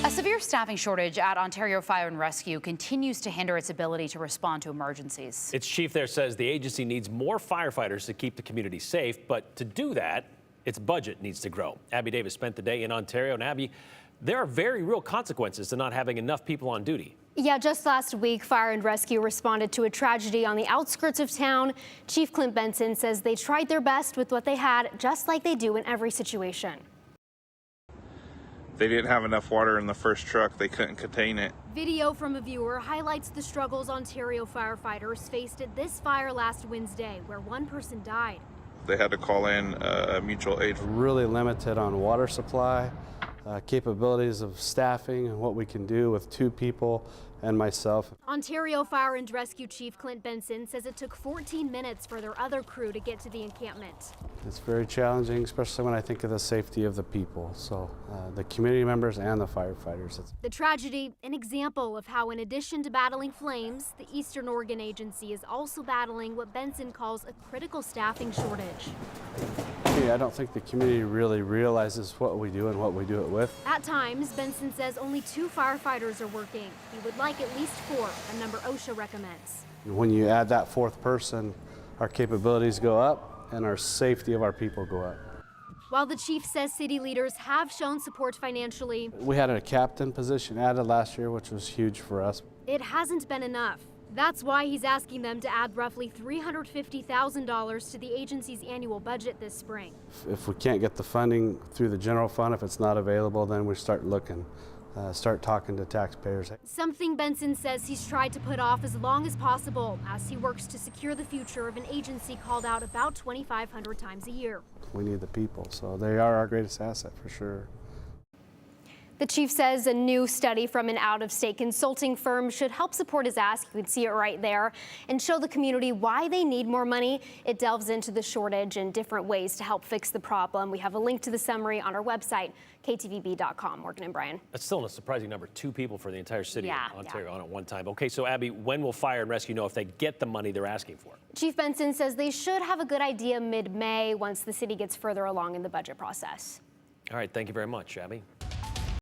A severe staffing shortage at Ontario Fire and Rescue continues to hinder its ability to respond to emergencies. Its chief there says the agency needs more firefighters to keep the community safe, but to do that, its budget needs to grow. Abby Davis spent the day in Ontario, and Abby, there are very real consequences to not having enough people on duty. Yeah, just last week, Fire and Rescue responded to a tragedy on the outskirts of town. Chief Clint Benson says they tried their best with what they had, just like they do in every situation. They didn't have enough water in the first truck. They couldn't contain it. Video from a viewer highlights the struggles Ontario firefighters faced at this fire last Wednesday, where one person died. They had to call in mutual aid. Really limited on water supply, capabilities of staffing, and what we can do with 2 people and myself. Ontario Fire and Rescue Chief Clint Benson says it took 14 minutes for their other crew to get to the encampment. It's very challenging, especially when I think of the safety of the people, so the community members and the firefighters. The tragedy, an example of how in addition to battling flames, the Eastern Oregon Agency is also battling what Benson calls a critical staffing shortage. I don't think the community really realizes what we do and what we do it with. At times, Benson says only 2 firefighters are working. He would like at least 4, a number OSHA recommends. When you add that 4th person, our capabilities go up and our safety of our people go up. While the chief says city leaders have shown support financially, We had a captain position added last year, which was huge for us. it hasn't been enough. That's why he's asking them to add roughly $350,000 to the agency's annual budget this spring. If we can't get the funding through the general fund, if it's not available, then we start looking, start talking to taxpayers. Something Benson says he's tried to put off as long as possible as he works to secure the future of an agency called out about 2,500 times a year. We need the people, so they are our greatest asset for sure. The chief says a new study from an out-of-state consulting firm should help support his ask, you can see it right there, and show the community why they need more money. It delves into the shortage and different ways to help fix the problem. We have a link to the summary on our website, KTVB.com. Morgan and Brian. That's still a surprising number, 2 people for the entire city Yeah, of Ontario on at one time. Okay, so Abby, when will Fire and Rescue know if they get the money they're asking for? Chief Benson says they should have a good idea mid-May once the city gets further along in the budget process. All right, thank you very much, Abby.